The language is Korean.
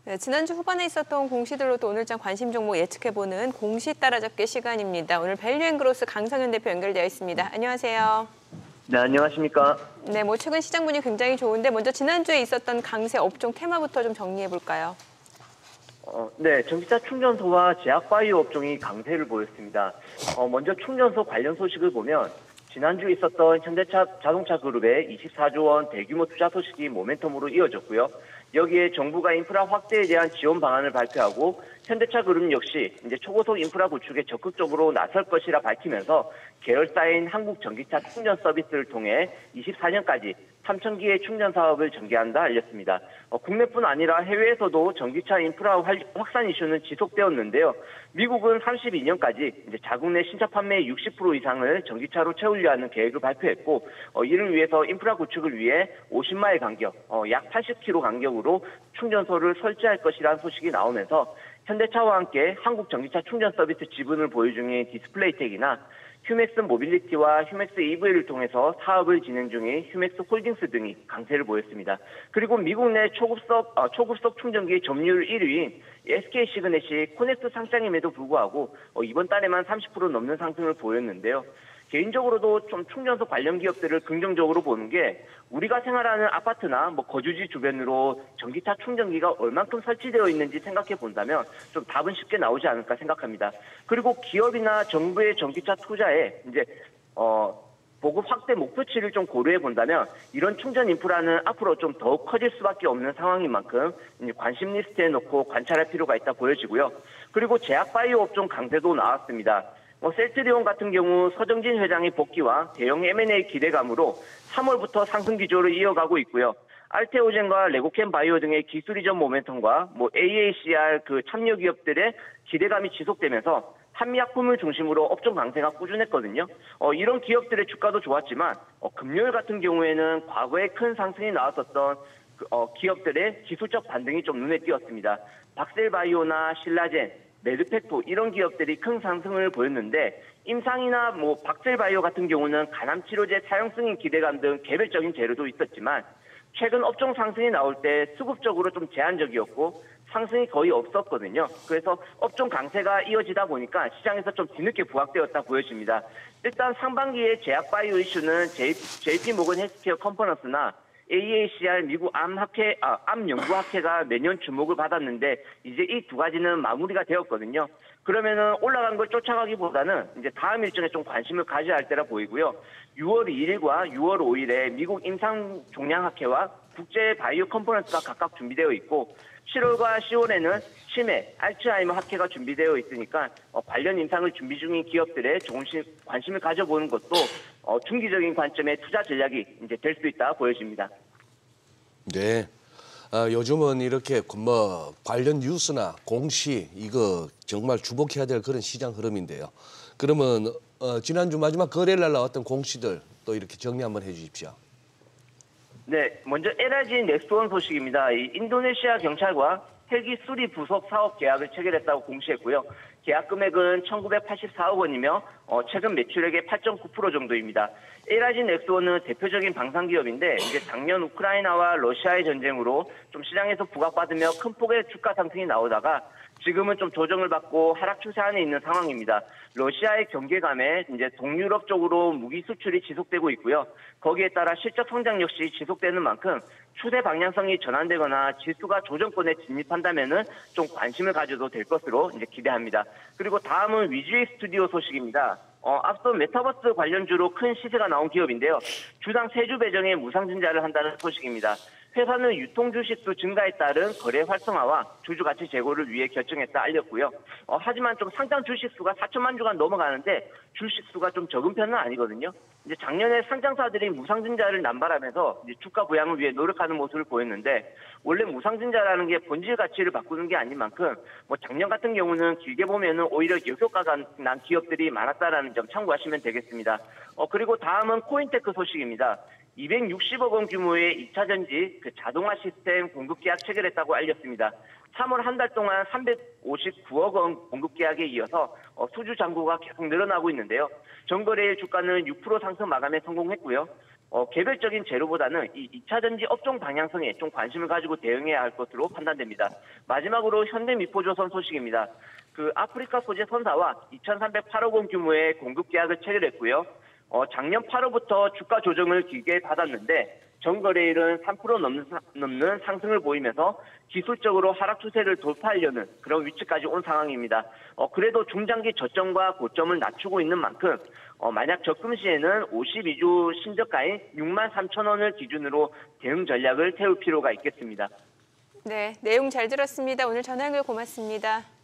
네, 지난주 후반에 있었던 공시들로도 오늘장 관심 종목 예측해보는 공시 따라잡기 시간입니다. 오늘 밸류앤그로스 강성현 대표 연결되어 있습니다. 안녕하세요. 네, 안녕하십니까. 네, 최근 시장 분위기 굉장히 좋은데 먼저 지난주에 있었던 강세 업종 테마부터 좀 정리해볼까요? 네, 전기차 충전소와 제약바이오 업종이 강세를 보였습니다. 먼저 충전소 관련 소식을 보면 지난주에 있었던 현대차 자동차 그룹의 24조 원 대규모 투자 소식이 모멘텀으로 이어졌고요. 여기에 정부가 인프라 확대에 대한 지원 방안을 발표하고 현대차 그룹 역시 이제 초고속 인프라 구축에 적극적으로 나설 것이라 밝히면서 계열사인 한국전기차 충전 서비스를 통해 24년까지 3,000기의 충전 사업을 전개한다 알렸습니다. 국내뿐 아니라 해외에서도 전기차 인프라 확산 이슈는 지속되었는데요. 미국은 32년까지 이제 자국 내 신차 판매의 60% 이상을 전기차로 채우려 하는 계획을 발표했고, 이를 위해서 인프라 구축을 위해 50마일 간격, 약 80km 간격으로 충전소를 설치할 것이라는 소식이 나오면서 현대차와 함께 한국 전기차 충전 서비스 지분을 보유 중인 디스플레이텍이나 휴맥스 모빌리티와 휴맥스 EV를 통해서 사업을 진행 중인 휴맥스 홀딩스 등이 강세를 보였습니다. 그리고 미국 내 초급속 충전기 점유율 1위인 SK 시그넷이 코넥트 상장임에도 불구하고 이번 달에만 30% 넘는 상승을 보였는데요. 개인적으로도 좀 충전소 관련 기업들을 긍정적으로 보는 게 우리가 생활하는 아파트나 거주지 주변으로 전기차 충전기가 얼만큼 설치되어 있는지 생각해 본다면 좀 답은 쉽게 나오지 않을까 생각합니다. 그리고 기업이나 정부의 전기차 투자에 이제 보급 확대 목표치를 좀 고려해 본다면 이런 충전 인프라는 앞으로 좀 더욱 커질 수밖에 없는 상황인 만큼 관심 리스트에 넣고 관찰할 필요가 있다 보여지고요. 그리고 제약바이오 업종 강세도 나왔습니다. 셀트리온 같은 경우 서정진 회장의 복귀와 대형 M&A 기대감으로 3월부터 상승 기조를 이어가고 있고요. 알테오젠과 레고캠 바이오 등의 기술 이전 모멘텀과 AACR 참여 기업들의 기대감이 지속되면서 한미약품을 중심으로 업종 강세가 꾸준했거든요. 이런 기업들의 주가도 좋았지만 금요일 같은 경우에는 과거에 큰 상승이 나왔었던 기업들의 기술적 반등이 좀 눈에 띄었습니다. 박셀바이오나 신라젠, 메드팩토 이런 기업들이 큰 상승을 보였는데 임상이나 박셀바이오 같은 경우는 간암치료제 사용승인 기대감 등 개별적인 재료도 있었지만 최근 업종 상승이 나올 때 수급적으로 좀 제한적이었고 상승이 거의 없었거든요. 그래서 업종 강세가 이어지다 보니까 시장에서 좀 뒤늦게 부각되었다 보여집니다. 일단 상반기에 제약바이오 이슈는 JP모건 헬스케어 컨퍼런스나 AACR 미국 암연구학회가 매년 주목을 받았는데 이제 이 두 가지는 마무리가 되었거든요. 그러면은 올라간 걸 쫓아가기보다는 이제 다음 일정에 좀 관심을 가져야 할 때라 보이고요. 6월 2일과 6월 5일에 미국 임상종양학회와 국제 바이오 컨퍼런스가 각각 준비되어 있고 7월과 10월에는 치매, 알츠하이머 학회가 준비되어 있으니까 관련 임상을 준비 중인 기업들의 조금씩 관심을 가져보는 것도 중기적인 관점의 투자 전략이 이제 될 수 있다 보여집니다. 네, 요즘은 이렇게 관련 뉴스나 공시 이거 정말 주목해야 될 그런 시장 흐름인데요. 그러면 지난주 마지막 거래일 나왔던 공시들 또 이렇게 정리 한번 해주십시오. 네, 먼저 LIG 넥스원 소식입니다. 인도네시아 경찰과 헬기 수리 부속 사업 계약을 체결했다고 공시했고요. 계약 금액은 1,984억 원이며 최근 매출액의 8.9% 정도입니다. LIG 넥스원은 대표적인 방산 기업인데 이제 작년 우크라이나와 러시아의 전쟁으로 좀 시장에서 부각받으며 큰 폭의 주가 상승이 나오다가 지금은 좀 조정을 받고 하락 추세 안에 있는 상황입니다. 러시아의 경계감에 이제 동유럽 쪽으로 무기 수출이 지속되고 있고요. 거기에 따라 실적 성장 역시 지속되는 만큼 추세 방향성이 전환되거나 지수가 조정권에 진입한다면은 좀 관심을 가져도 될 것으로 이제 기대합니다. 그리고 다음은 위즈웨이 스튜디오 소식입니다. 앞서 메타버스 관련주로 큰 시세가 나온 기업인데요. 주당 3주 배정에 무상증자를 한다는 소식입니다. 회사는 유통 주식수 증가에 따른 거래 활성화와 주주 가치 제고를 위해 결정했다 알렸고요. 하지만 좀 상장 주식수가 4천만 주가 넘어가는데 주식수가 좀 적은 편은 아니거든요. 이제 작년에 상장사들이 무상증자를 남발하면서 이제 주가 부양을 위해 노력하는 모습을 보였는데 원래 무상증자라는 게 본질 가치를 바꾸는 게 아닌 만큼 작년 같은 경우는 길게 보면은 오히려 역효과가 난 기업들이 많았다라는 점 참고하시면 되겠습니다. 그리고 다음은 코인테크 소식입니다. 260억 원 규모의 2차 전지 자동화 시스템 공급 계약 체결했다고 알렸습니다. 3월 한 달 동안 359억 원 공급 계약에 이어서 수주 잔고가 계속 늘어나고 있는데요. 전거래일 주가는 6% 상승 마감에 성공했고요. 개별적인 재료보다는 이 2차 전지 업종 방향성에 좀 관심을 가지고 대응해야 할 것으로 판단됩니다. 마지막으로 현대미포조선 소식입니다. 그 아프리카 소재 선사와 2,308억 원 규모의 공급 계약을 체결했고요. 작년 8월부터 주가 조정을 길게 받았는데 전거래일은 3% 넘는 상승을 보이면서 기술적으로 하락 추세를 돌파하려는 그런 위치까지 온 상황입니다. 그래도 중장기 저점과 고점을 낮추고 있는 만큼 만약 접금 시에는 52주 신저가인 63,000원을 기준으로 대응 전략을 세울 필요가 있겠습니다. 네, 내용 잘 들었습니다. 오늘 전화 연결 고맙습니다.